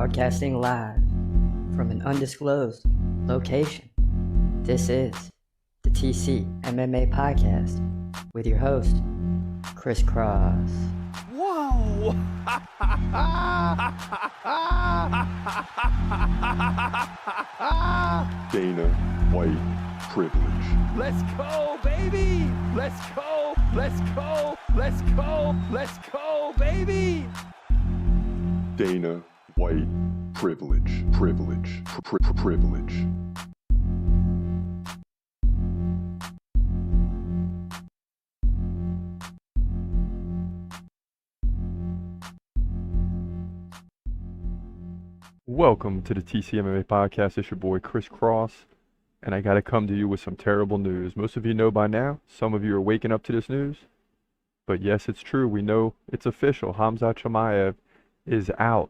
broadcasting live from an undisclosed location. This is the TCMMA podcast with your host, Chris Cross. Whoa! Dana White privilege. Let's go, baby! Let's go! Let's go! Let's go! Let's go, baby! Dana White privilege. Privilege. Welcome to the TCMMA podcast. It's your boy Chris Cross, and I got to come to you with some terrible news. Most of you know by now. Some of you are waking up to this news. But yes, it's true. We know it's official. Khamzat Chimaev is out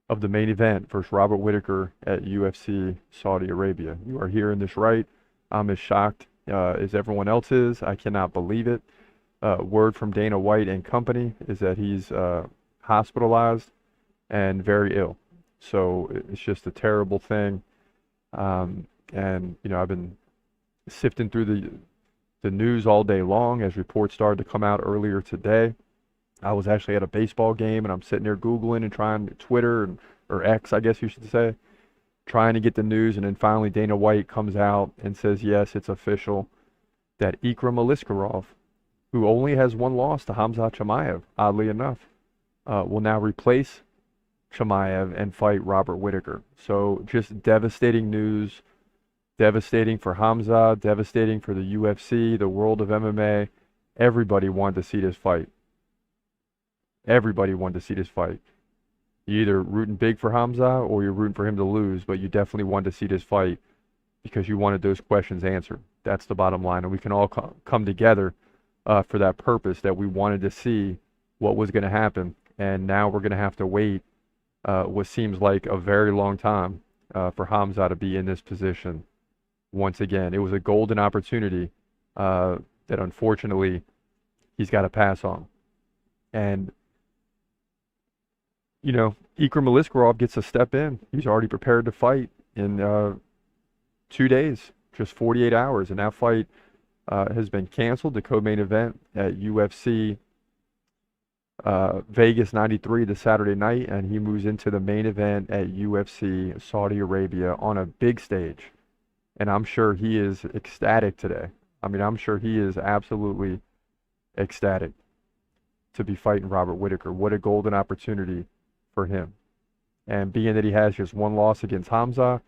of the main event versus Robert Whittaker at UFC Saudi Arabia. You are hearing this right. I'm as shocked as everyone else is. I cannot believe it. Word from Dana White and company is that he's hospitalized and very ill. So it's just a terrible thing. And, you know, I've been sifting through the news all day long as reports started to come out earlier today. I was actually at a baseball game, and I'm sitting there Googling and trying Twitter, or X, I guess you should say, trying to get the news. And then finally Dana White comes out and says, yes, it's official that Aliskerov, who only has one loss to Khamzat Chimaev, oddly enough, will now replace Chimaev and fight Robert Whittaker. So just devastating news, devastating for Khamzat, devastating for the UFC, the world of MMA. Everybody wanted to see this fight. Everybody wanted to see this fight. You're either rooting big for Khamzat or you're rooting for him to lose, but you definitely wanted to see this fight because you wanted those questions answered. That's the bottom line, and we can all come together for that purpose, that we wanted to see what was going to happen, and now we're going to have to wait what seems like a very long time for Khamzat to be in this position once again. It was a golden opportunity that unfortunately he's got to pass on. And you know, Aliskerov gets a step in. He's already prepared to fight in 2 days, just 48 hours. And that fight has been canceled, the co-main event at UFC Vegas 93 this Saturday night. And he moves into the main event at UFC Saudi Arabia on a big stage. And I'm sure he is ecstatic today. I mean, I'm sure he is absolutely ecstatic to be fighting Robert Whittaker. What a golden opportunity for him. And being that he has just one loss against Khamzat,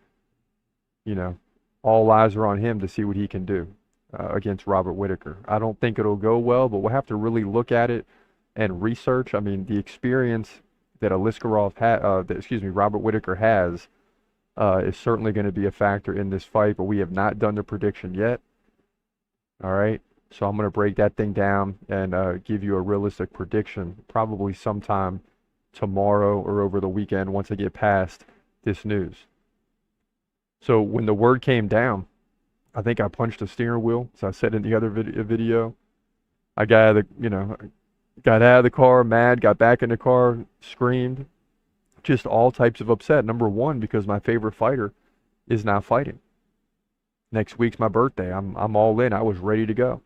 you know, all eyes are on him to see what he can do against Robert Whittaker. I don't think it'll go well, but we'll have to really look at it and research. I mean, the experience that Robert Whittaker has is certainly going to be a factor in this fight, but we have not done the prediction yet. All right. So I'm going to break that thing down and give you a realistic prediction probably sometime tomorrow or over the weekend once I get past this news. So when the word came down, I think I punched the steering wheel. So I said in the other video, I got out of the car, mad, got back in the car, screamed, just all types of upset. Number one, because my favorite fighter is not fighting. Next week's my birthday. I'm all in. I was ready to go.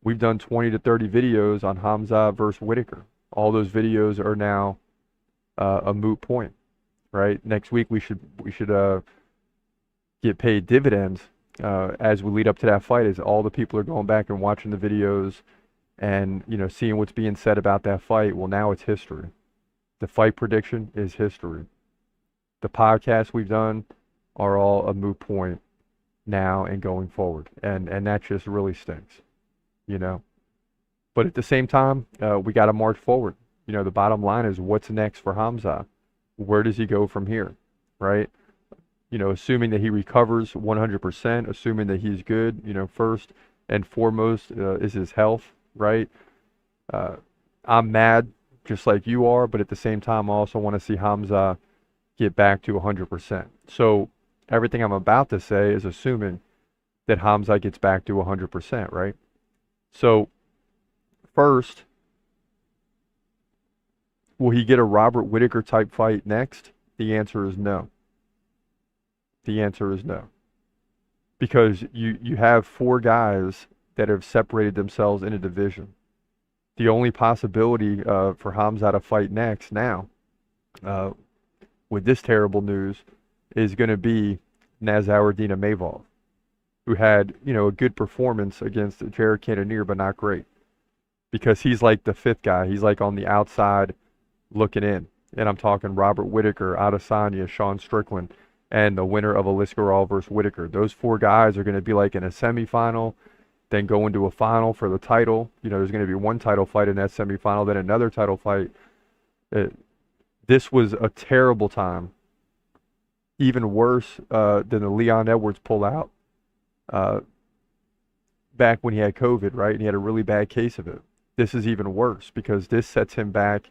We've done 20 to 30 videos on Khamzat versus Whittaker. All those videos are now a moot point, right? Next week we should get paid dividends as we lead up to that fight, as all the people are going back and watching the videos and, you know, seeing what's being said about that fight. Well, now it's history. The fight prediction is history. The podcasts we've done are all a moot point now and going forward, and that just really stinks, you know. But at the same time, we got to march forward. You know, the bottom line is, what's next for Khamzat? Where does he go from here, right? You know, assuming that he recovers 100%, assuming that he's good, you know, first and foremost is his health, right? I'm mad just like you are, but at the same time, I also want to see Khamzat get back to 100%. So everything I'm about to say is assuming that Khamzat gets back to 100%, right? So first, Will he get a Robert Whittaker type fight next? The answer is no. The answer is no. Because you have 4 guys that have separated themselves in a division. The only possibility for Khamzat to fight next now, with this terrible news, is going to be Nazardine Mavov, who had, a good performance against Jared Cannonier, but not great. Because he's like the 5th guy. He's like on the outside looking in. And I'm talking Robert Whittaker, Adesanya, Sean Strickland, and the winner of Aliskerov versus Whittaker. Those 4 guys are going to be like in a semifinal, then go into a final for the title. There's going to be one title fight in that semifinal, then another title fight. This was a terrible time. Even worse than the Leon Edwards pullout back when he had COVID, right? And he had a really bad case of it. This is even worse because this sets him back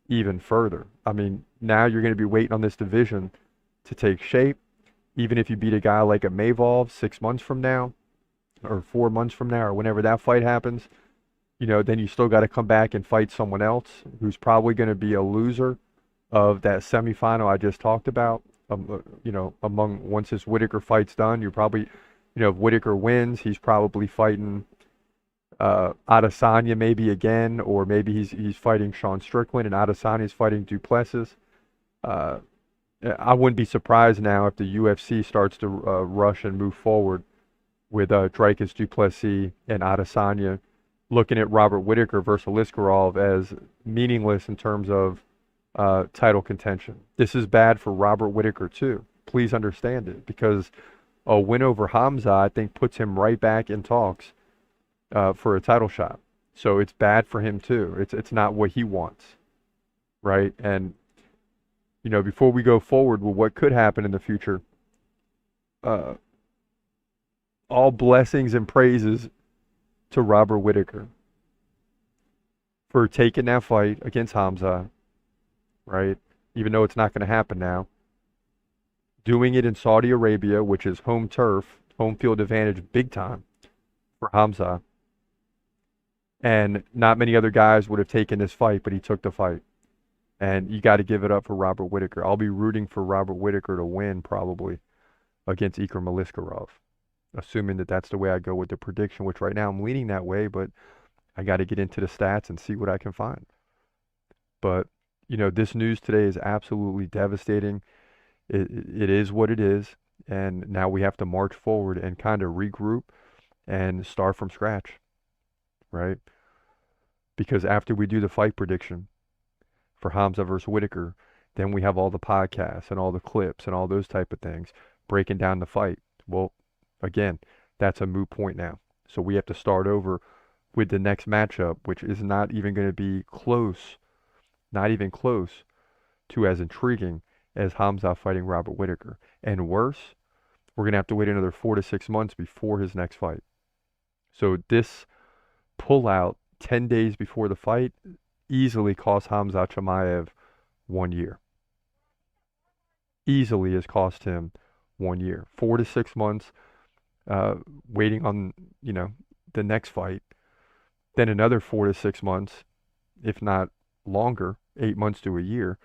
even further. I mean, now you're going to be waiting on this division to take shape. Even if you beat a guy like a Mavov 6 months from now or 4 months from now or whenever that fight happens, then you still got to come back and fight someone else who's probably going to be a loser of that semifinal I just talked about. Once this Whittaker fight's done, you're probably, if Whittaker wins, he's probably fighting Adesanya maybe again, or maybe he's fighting Sean Strickland and Adesanya's fighting Duplessis. I wouldn't be surprised now if the UFC starts to rush and move forward with Dricus Duplessis and Adesanya, looking at Robert Whittaker versus Aliskerov as meaningless in terms of title contention. This is bad for Robert Whittaker too. Please understand it, because a win over Khamzat, I think, puts him right back in talks for a title shot. So it's bad for him too. It's not what he wants, right? And before we go forward with what could happen in the future, all blessings and praises to Robert Whittaker for taking that fight against Khamzat, right? Even though it's not going to happen now. Doing it in Saudi Arabia, which is home turf, home field advantage big time for Khamzat. And not many other guys would have taken this fight, but he took the fight. And you got to give it up for Robert Whittaker. I'll be rooting for Robert Whittaker to win probably against Ikram Aliskerov, assuming that that's the way I go with the prediction, which right now I'm leaning that way, but I got to get into the stats and see what I can find. But, this news today is absolutely devastating. It is what it is, and now we have to march forward and kind of regroup and start from scratch, right? Because after we do the fight prediction for Khamzat versus Whittaker, then we have all the podcasts and all the clips and all those type of things breaking down the fight. Well, again, that's a moot point now. So we have to start over with the next matchup, which is not even going to be close, not even close to as intriguing as Khamzat fighting Robert Whittaker. And worse, we're going to have to wait another 4 to 6 months before his next fight. So this pullout 10 days before the fight easily cost Khamzat Chimaev 1 year. Easily has cost him 1 year. 4 to 6 months waiting on, the next fight. Then another 4 to 6 months, if not longer, 8 months to a year,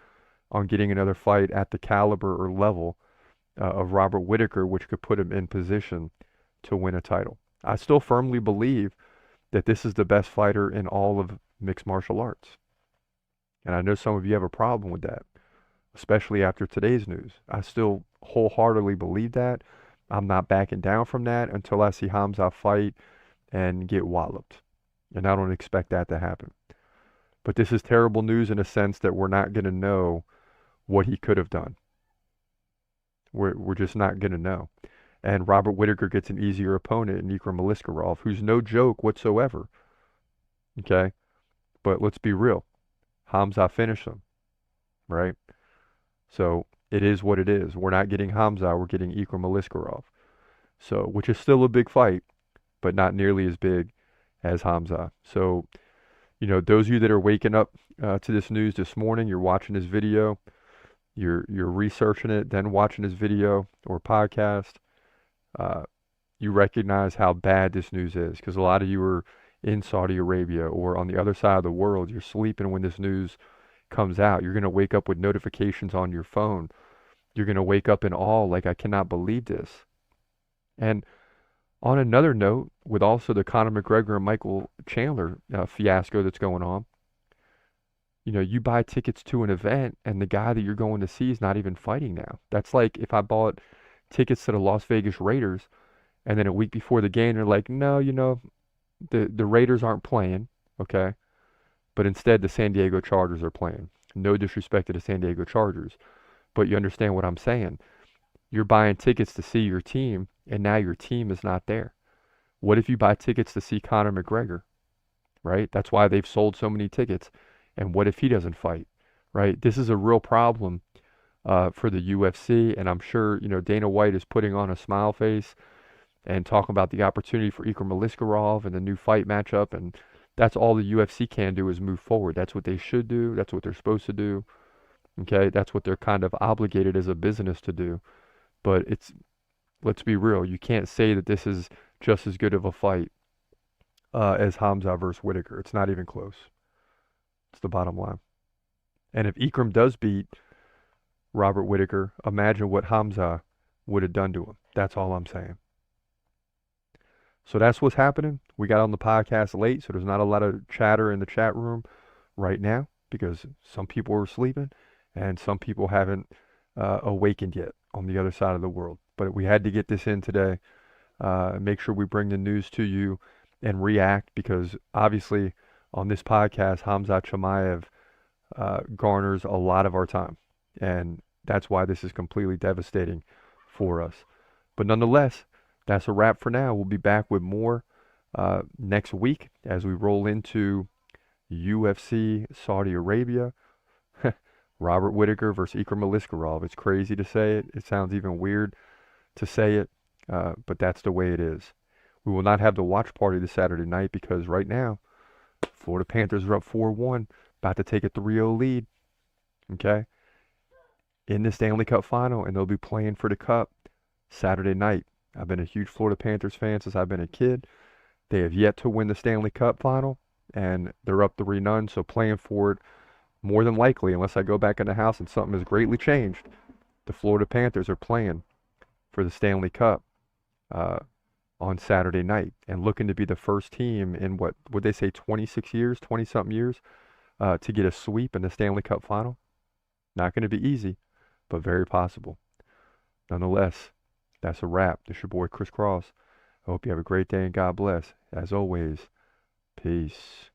on getting another fight at the caliber or level of Robert Whittaker, which could put him in position to win a title. I still firmly believe that this is the best fighter in all of mixed martial arts. And I know some of you have a problem with that, especially after today's news. I still wholeheartedly believe that. I'm not backing down from that until I see Khamzat fight and get walloped. And I don't expect that to happen. But this is terrible news in a sense that we're not going to know what he could have done. We're just not going to know. And Robert Whittaker gets an easier opponent in Ikram Aliskerov, who's no joke whatsoever. Okay? But let's be real. Khamzat finished him. Right? So it is what it is. We're not getting Khamzat, we're getting Ikram Aliskerov. So, which is still a big fight, but not nearly as big as Khamzat. So, those of you that are waking up to this news this morning, you're watching this video, you're researching it, then watching this video or podcast, you recognize how bad this news is, because a lot of you are in Saudi Arabia or on the other side of the world. You're sleeping when this news comes out, you're going to wake up with notifications on your phone. You're going to wake up in awe, like, I cannot believe this. And on another note, with also the Conor McGregor and Michael Chandler fiasco that's going on, you know, you buy tickets to an event and the guy that you're going to see is not even fighting now. That's like if I bought tickets to the Las Vegas Raiders and then a week before the game, they're like, no, you know, the Raiders aren't playing, okay? But instead, the San Diego Chargers are playing. No disrespect to the San Diego Chargers, but you understand what I'm saying. You're buying tickets to see your team, and now your team is not there. What if you buy tickets to see Conor McGregor, right? That's why they've sold so many tickets. And what if he doesn't fight, right? This is a real problem for the UFC, and I'm sure, you know, Dana White is putting on a smile face and talking about the opportunity for Ikram Aliskerov and the new fight matchup, and that's all the UFC can do is move forward. That's what they should do. That's what they're supposed to do. Okay, that's what they're kind of obligated as a business to do. But let's be real, you can't say that this is just as good of a fight as Khamzat versus Whittaker. It's not even close. It's the bottom line. And if Ikram does beat Robert Whittaker, imagine what Khamzat would have done to him. That's all I'm saying. So that's what's happening. We got on the podcast late, so there's not a lot of chatter in the chat room right now because some people are sleeping and some people haven't awakened yet on the other side of the world. But we had to get this in today, make sure we bring the news to you and react, because obviously on this podcast, Khamzat Chimaev garners a lot of our time. And that's why this is completely devastating for us. But nonetheless, that's a wrap for now. We'll be back with more next week as we roll into UFC Saudi Arabia. Robert Whittaker versus Ikram Aliskerov. It's crazy to say it. It sounds even weird to say it, but that's the way it is. We will not have the watch party this Saturday night because right now, Florida Panthers are up 4-1, about to take a 3-0 lead, okay, in the Stanley Cup final, and they'll be playing for the Cup Saturday night. I've been a huge Florida Panthers fan since I've been a kid. They have yet to win the Stanley Cup final, and they're up 3-0, so playing for it, more than likely, unless I go back in the house and something has greatly changed, the Florida Panthers are playing for the Stanley Cup on Saturday night and looking to be the first team in what would they say 26 years, 20-something years, to get a sweep in the Stanley Cup final. Not going to be easy, but very possible. Nonetheless, that's a wrap. This is your boy Chris Cross. I hope you have a great day and God bless. As always, peace.